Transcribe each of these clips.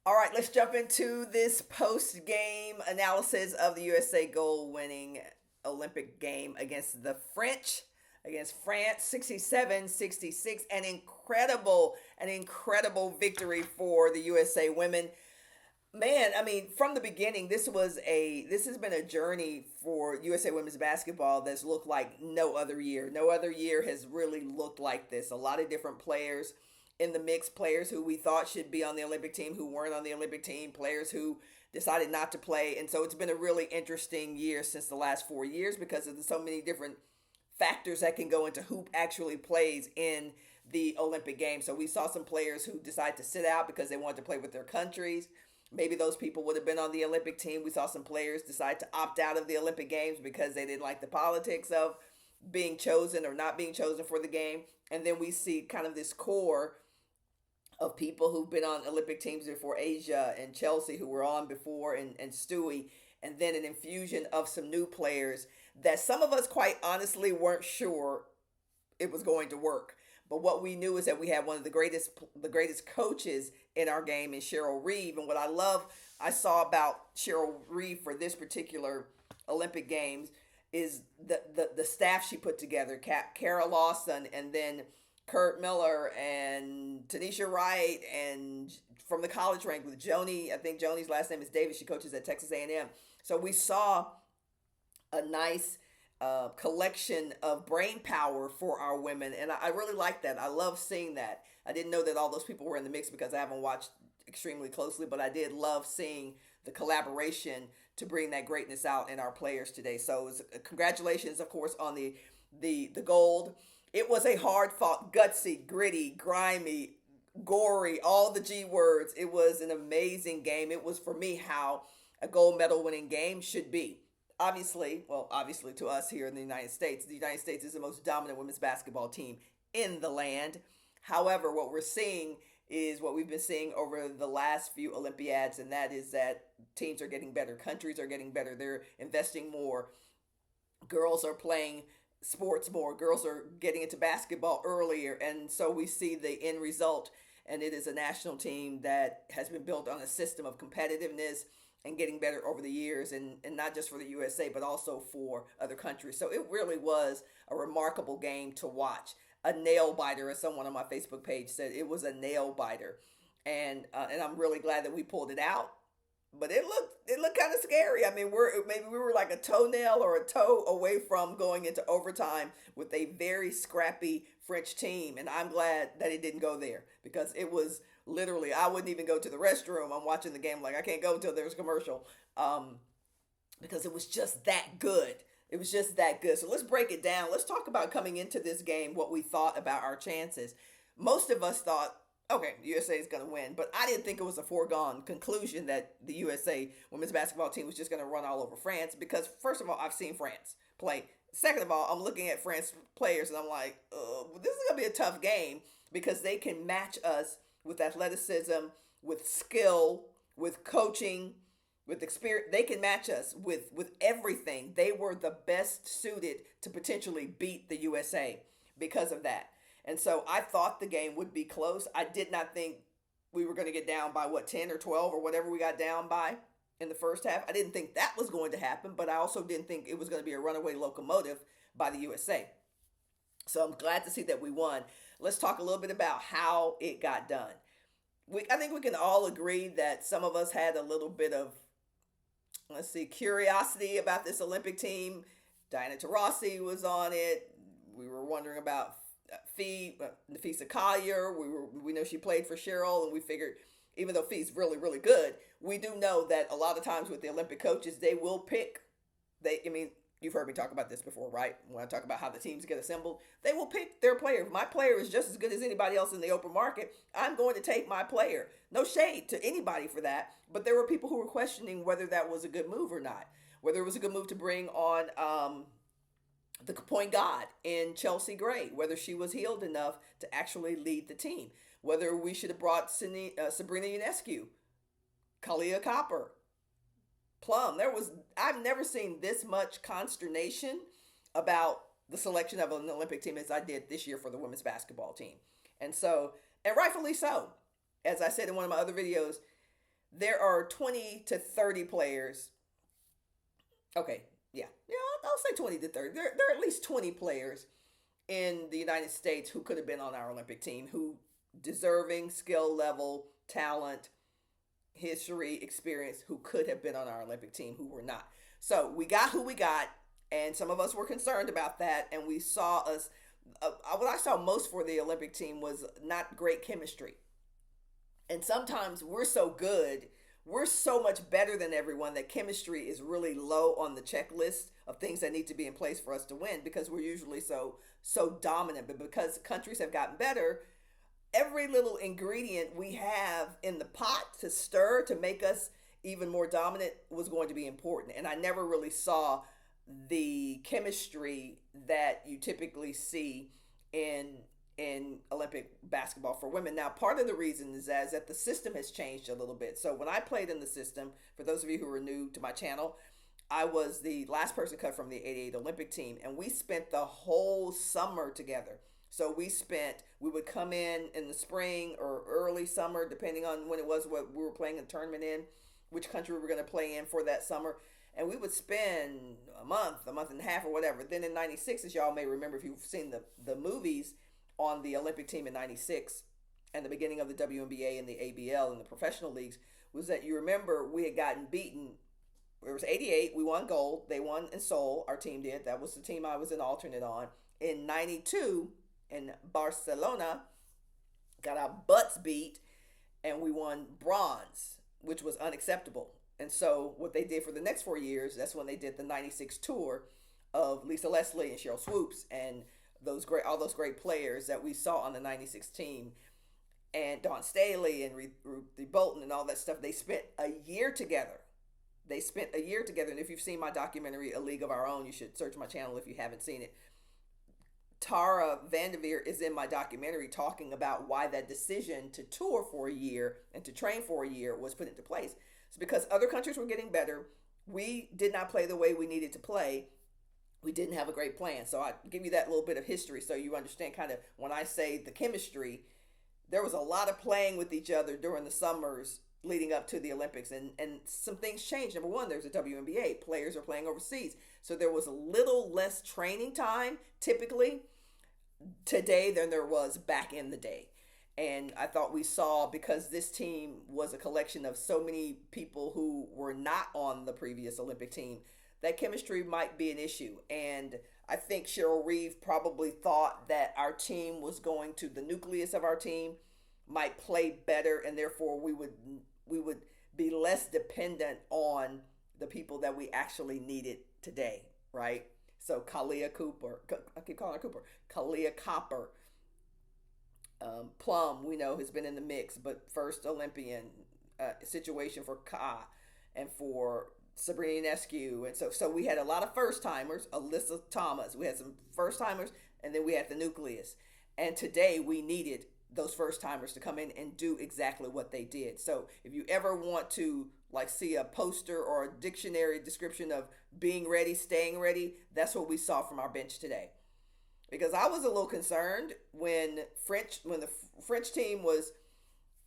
All right, let's jump into this post game analysis of the USA goal winning Olympic game against the French, against France, 67-66. An incredible victory for the USA women. Man, I mean, from the beginning, this has been a journey for USA women's basketball that's looked like no other year. No other year has really looked like this. A lot of different players in the mix, players who we thought should be on the Olympic team who weren't on the Olympic team, players who decided not to play. And so it's been a really interesting year since the last 4 years because of so many different factors that can go into who actually plays in the Olympic Games. So we saw some players who decided to sit out because they wanted to play with their countries. Maybe those people would have been on the Olympic team. We saw some players decide to opt out of the Olympic Games because they didn't like the politics of being chosen or not being chosen for the game. And then we see kind of this core of people who've been on Olympic teams before, Asia and Chelsea, who were on before, and Stewie, and then an infusion of some new players that some of us quite honestly weren't sure it was going to work. But what we knew is that we had one of the greatest coaches in our game in Cheryl Reeve. And what I saw about Cheryl Reeve for this particular Olympic Games is the staff she put together: Kara Lawson, and then Kurt Miller and Tanisha Wright, and from the college rank with Joni. I think Joni's last name is Davis. She coaches at Texas A&M. So we saw a nice collection of brain power for our women, and I really like that. I love seeing that. I didn't know that all those people were in the mix because I haven't watched extremely closely, but I did love seeing the collaboration to bring that greatness out in our players today. So it was, congratulations, of course, on the gold. It was a hard fought, gutsy, gritty, grimy, gory, all the G words. It was an amazing game. It was, for me, how a gold medal winning game should be. Obviously to us here in the United States is the most dominant women's basketball team in the land. However, what we're seeing is what we've been seeing over the last few Olympiads, and that is that teams are getting better, countries are getting better, they're investing more, girls are playing sports more, girls are getting into basketball earlier, and so we see the end result, and it is a national team that has been built on a system of competitiveness and getting better over the years, and not just for the USA, but also for other countries. So it really was a remarkable game to watch. A nail biter, as someone on my Facebook page said, it was a nail biter, and I'm really glad that we pulled it out. But it looked kind of scary. I mean, we were like a toenail or a toe away from going into overtime with a very scrappy French team, and I'm glad that it didn't go there because it was literally, I wouldn't even go to the restroom. I'm watching the game like I can't go until there's a commercial, because it was just that good. It was just that good. So let's break it down. Let's talk about coming into this game, what we thought about our chances. Most of us thought, okay, the USA is going to win, but I didn't think it was a foregone conclusion that the USA women's basketball team was just going to run all over France because, first of all, I've seen France play. Second of all, I'm looking at France players and I'm like, this is going to be a tough game because they can match us with athleticism, with skill, with coaching, with experience. They can match us with everything. They were the best suited to potentially beat the USA because of that. And so I thought the game would be close. I did not think we were going to get down by 10 or 12 or whatever we got down by in the first half. I didn't think that was going to happen, but I also didn't think it was going to be a runaway locomotive by the USA. So I'm glad to see that we won. Let's talk a little bit about how it got done. I think we can all agree that some of us had a little bit of, let's see, curiosity about this Olympic team. Diana Taurasi was on it. We were wondering about Nafisa Kahleah. We know she played for Cheryl, and we figured even though Fee's really good, we do know that a lot of times with the Olympic coaches, they will pick. I mean, you've heard me talk about this before, right? When I talk about how the teams get assembled, they will pick their player. If my player is just as good as anybody else in the open market, I'm going to take my player. No shade to anybody for that, but there were people who were questioning whether that was a good move or not. Whether it was a good move to bring on the point guard in Chelsea Gray, whether she was healed enough to actually lead the team, whether we should have brought Sabrina Ionescu, Kahleah Copper, Plum. I've never seen this much consternation about the selection of an Olympic team as I did this year for the women's basketball team. And so, and rightfully so. As I said in one of my other videos, there are 20 to 30 players. Okay, yeah, I'll say 20 to 30. There are at least 20 players in the United States who could have been on our Olympic team, who deserving skill level, talent, history, experience, who could have been on our Olympic team who were not. So we got who we got, and some of us were concerned about that, and we saw us. What I saw most for the Olympic team was not great chemistry. And sometimes we're so good, we're so much better than everyone that chemistry is really low on the checklist of things that need to be in place for us to win because we're usually so dominant. But because countries have gotten better, every little ingredient we have in the pot to stir to make us even more dominant was going to be important. And I never really saw the chemistry that you typically see in Olympic basketball for women. Now, part of the reason is that the system has changed a little bit. So when I played in the system, for those of you who are new to my channel, I was the last person cut from the '88 Olympic team, and we spent the whole summer together. So we would come in the spring or early summer, depending on when it was, what we were playing a tournament in, which country we were going to play in for that summer. And we would spend a month and a half or whatever. Then in '96, as y'all may remember, if you've seen the movies on the Olympic team in '96 and the beginning of the WNBA and the ABL and the professional leagues, was that you remember we had gotten beaten. It was '88, we won gold. They won in Seoul, our team did. That was the team I was an alternate on. In '92, in Barcelona, got our butts beat, and we won bronze, which was unacceptable. And so what they did for the next 4 years, that's when they did the '96 tour of Lisa Leslie and Cheryl Swoops and all those great players that we saw on the '96 team, and Dawn Staley and Ruthie Bolton and all that stuff. They spent a year together. They spent a year together. And if you've seen my documentary, A League of Our Own, you should search my channel if you haven't seen it. Tara Vanderveer is in my documentary talking about why that decision to tour for a year and to train for a year was put into place. It's because other countries were getting better. We did not play the way we needed to play. We didn't have a great plan. So I give you that little bit of history so you understand kind of when I say the chemistry, there was a lot of playing with each other during the summers leading up to the Olympics, and some things changed. Number one, there's a WNBA. Players are playing overseas. So there was a little less training time typically today than there was back in the day. And I thought we saw, because this team was a collection of so many people who were not on the previous Olympic team, that chemistry might be an issue. And I think Cheryl Reeve probably thought that the nucleus of our team might play better, and therefore we would be less dependent on the people that we actually needed today, right? So Kahleah Cooper, I keep calling her Cooper, Kahleah Copper, Plum, we know has been in the mix, but first Olympian situation for Ka and for Sabrina Ionescu. And so we had a lot of first timers, Alyssa Thomas. We had some first timers, and then we had the nucleus. And today we needed those first timers to come in and do exactly what they did. So if you ever want to see a poster or a dictionary description of being ready, staying ready, that's what we saw from our bench today. Because I was a little concerned when the French team was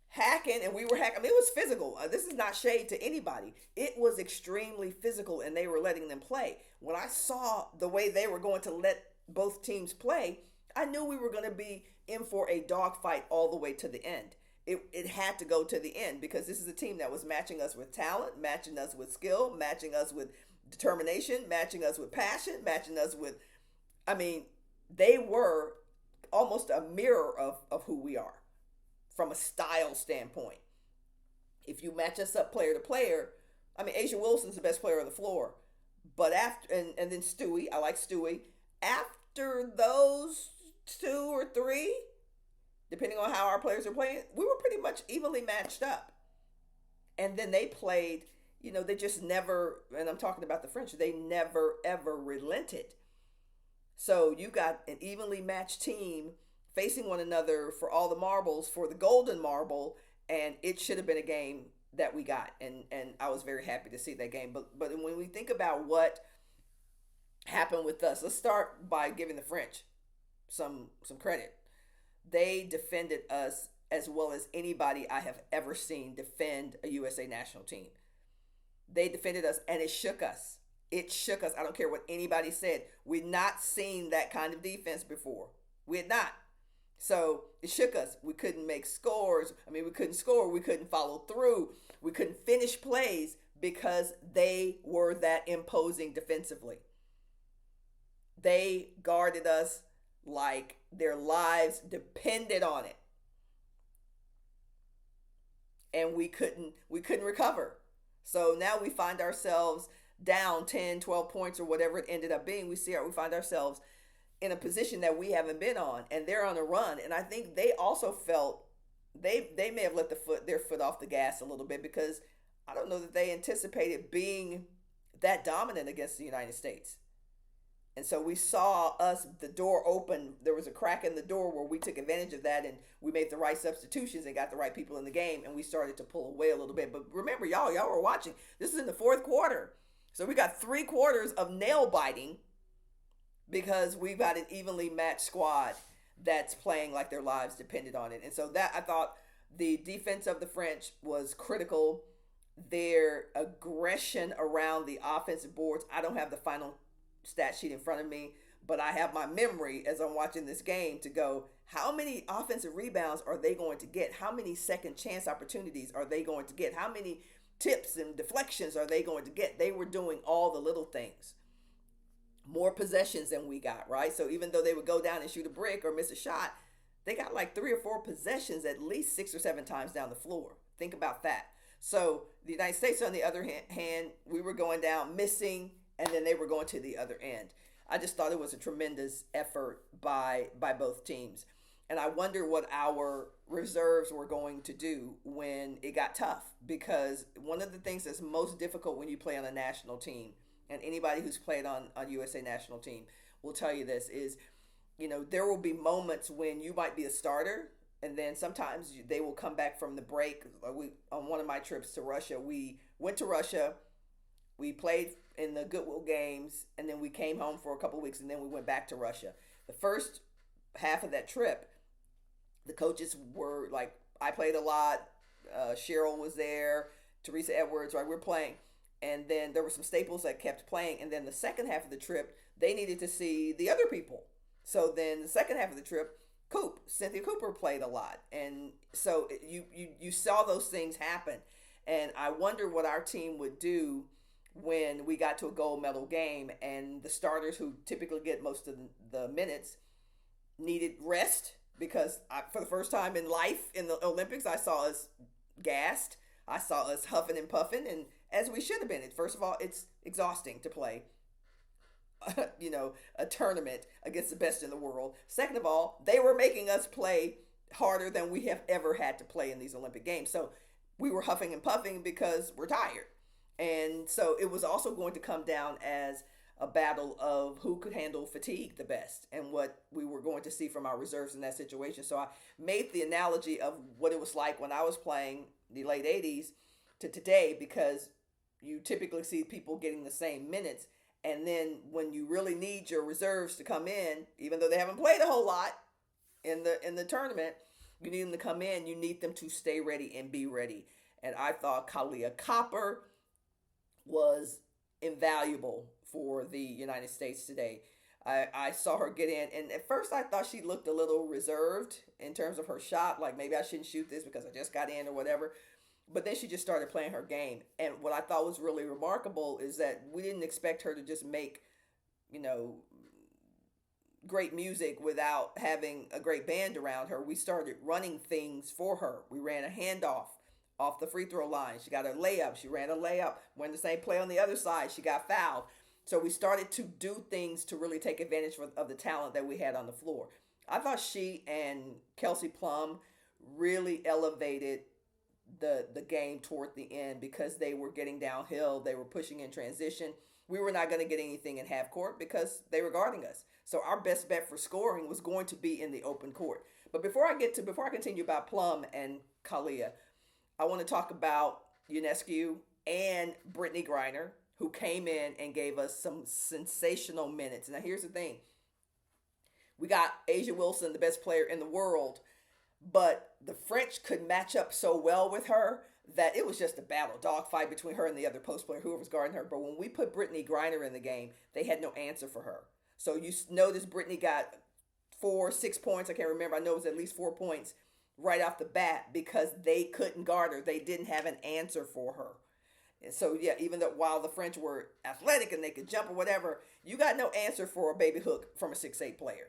hacking and we were hacking. I mean, it was physical. This is not shade to anybody. It was extremely physical, and they were letting them play. When I saw the way they were going to let both teams play, I knew we were going to be in for a dogfight all the way to the end. It had to go to the end, because this is a team that was matching us with talent, matching us with skill, matching us with determination, matching us with passion, matching us with, they were almost a mirror of who we are from a style standpoint. If you match us up player to player, Asia Wilson's the best player on the floor. But and then Stewie, I like Stewie. After those two or three, depending on how our players are playing, we were pretty much evenly matched up. And then they played, they just never, and I'm talking about the French, they never ever relented. So you got an evenly matched team facing one another for all the marbles, for the golden marble, and it should have been a game that we got. And I was very happy to see that game. But when we think about what happened with us, let's start by giving the French some credit. They defended us as well as anybody I have ever seen defend a USA national team. They defended us and it shook us. It shook us. I don't care what anybody said. We'd not seen that kind of defense before. We had not. So it shook us. We couldn't make scores. I mean, we couldn't score. We couldn't follow through. We couldn't finish plays because they were that imposing defensively. They guarded us like their lives depended on it. And we couldn't recover. So now we find ourselves down 10, 12 points or whatever it ended up being. We find ourselves in a position that we haven't been on, and they're on a run. And I think they also felt they may have let their foot off the gas a little bit, because I don't know that they anticipated being that dominant against the United States. And so we saw the door open. There was a crack in the door where we took advantage of that, and we made the right substitutions and got the right people in the game, and we started to pull away a little bit. But remember, y'all were watching. This is in the fourth quarter. So we got 3 quarters of nail biting because we've got an evenly matched squad that's playing like their lives depended on it. And so that, I thought the defense of the French was critical. Their aggression around the offensive boards. I don't have the final stat sheet in front of me, but I have my memory as I'm watching this game to go, how many offensive rebounds are they going to get? How many second chance opportunities are they going to get? How many tips and deflections are they going to get? They were doing all the little things. More possessions than we got, right? So even though they would go down and shoot a brick or miss a shot, they got like 3 or 4 possessions at least 6 or 7 times down the floor. Think about that. So the United States, on the other hand, we were going down, missing, and then they were going to the other end. I just thought it was a tremendous effort by both teams. And I wonder what our reserves were going to do when it got tough, because one of the things that's most difficult when you play on a national team, and anybody who's played on a USA national team will tell you this, is, there will be moments when you might be a starter, and then sometimes they will come back from the break. On one of my trips to Russia, we went to Russia, we played in the Goodwill games, and then we came home for a couple of weeks, and then we went back to Russia. The first half of that trip, the coaches were like, I played a lot. Cheryl was there, Teresa Edwards, right? We're playing. And then there were some staples that kept playing. And then the second half of the trip, they needed to see the other people. So then the second half of the trip, Cynthia Cooper played a lot. And so you saw those things happen. And I wonder what our team would do when we got to a gold medal game and the starters, who typically get most of the minutes, needed rest, because for the first time in life in the Olympics, I saw us gassed. I saw us huffing and puffing, and as we should have been. First of all, it's exhausting to play a tournament against the best in the world. Second of all, they were making us play harder than we have ever had to play in these Olympic games. So we were huffing and puffing because we're tired. And so it was also going to come down as a battle of who could handle fatigue the best, and what we were going to see from our reserves in that situation. So I made the analogy of what it was like when I was playing the late 80s to today, because you typically see people getting the same minutes. And then when you really need your reserves to come in, even though they haven't played a whole lot in the tournament, you need them to come in. You need them to stay ready and be ready. And I thought Kahleah Copper was invaluable for the United States today. I saw her get in, and at first I thought she looked a little reserved in terms of her shot, like maybe I shouldn't shoot this because I just got in or whatever. But then she just started playing her game. And what I thought was really remarkable is that we didn't expect her to just make, great music without having a great band around her. We started running things for her. We ran a handoff off the free throw line. She got a layup. She ran a layup. Went the same play on the other side. She got fouled. So we started to do things to really take advantage of the talent that we had on the floor. I thought she and Kelsey Plum really elevated the game toward the end, because they were getting downhill. They were pushing in transition. We were not going to get anything in half court because they were guarding us. So our best bet for scoring was going to be in the open court. But before I continue about Plum and Kahleah, I want to talk about Ionescu and Brittany Griner, who came in and gave us some sensational minutes. Now, here's the thing. We got Asia Wilson, the best player in the world, but the French could match up so well with her that it was just a battle, dogfight between her and the other post player, whoever was guarding her. But when we put Brittany Griner in the game, they had no answer for her. So you notice Brittany got 4, 6 points. I can't remember. I know it was at least 4 points right off the bat because they couldn't guard her. They didn't have an answer for her. And so yeah, even though while the French were athletic and they could jump or whatever, you got no answer for a baby hook from a 6'8" player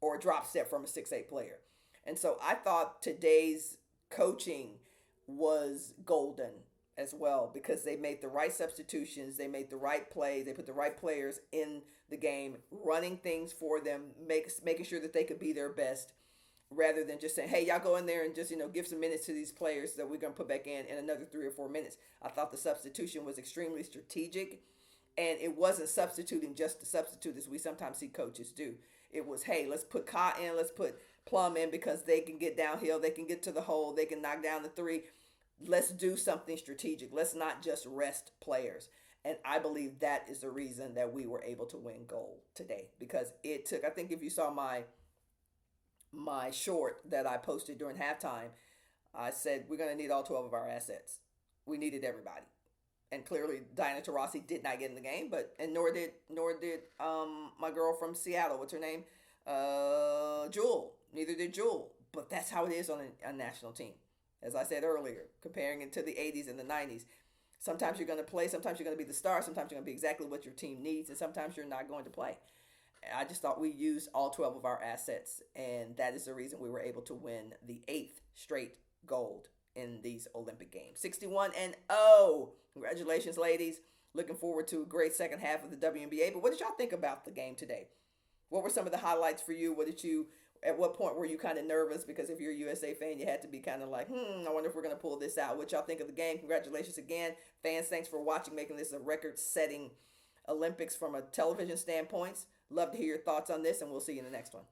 or a drop step from a 6'8" player. And so I thought today's coaching was golden as well because they made the right substitutions, they made the right plays, they put the right players in the game, running things for them, making sure that they could be their best rather than just saying, hey, y'all go in there and just, give some minutes to these players that we're going to put back in another 3 or 4 minutes. I thought the substitution was extremely strategic, and it wasn't substituting just to substitute as we sometimes see coaches do. It was, hey, let's put Ka in, let's put Plum in because they can get downhill, they can get to the hole, they can knock down the three. Let's do something strategic. Let's not just rest players. And I believe that is the reason that we were able to win gold today because it took, I think if you saw my short that I posted during halftime, I said we're going to need all 12 of our assets. We needed everybody. And clearly Diana Taurasi did not get in the game, but and nor did my girl from Seattle, what's her name? Jewel. Neither did Jewel. But that's how it is on a national team. As I said earlier, comparing it to the 80s and the 90s. Sometimes you're going to play, sometimes you're going to be the star, sometimes you're going to be exactly what your team needs, and sometimes you're not going to play. I just thought we used all 12 of our assets, and that is the reason we were able to win the 8th straight gold in these Olympic Games. 61-0. Congratulations, ladies. Looking forward to a great second half of the WNBA. But what did y'all think about the game today? What were some of the highlights for you? At what point were you kind of nervous? Because if you're a USA fan, you had to be kind of like, I wonder if we're going to pull this out. What y'all think of the game? Congratulations again. Fans, thanks for watching, making this a record-setting Olympics from a television standpoint. Love to hear your thoughts on this, and we'll see you in the next one.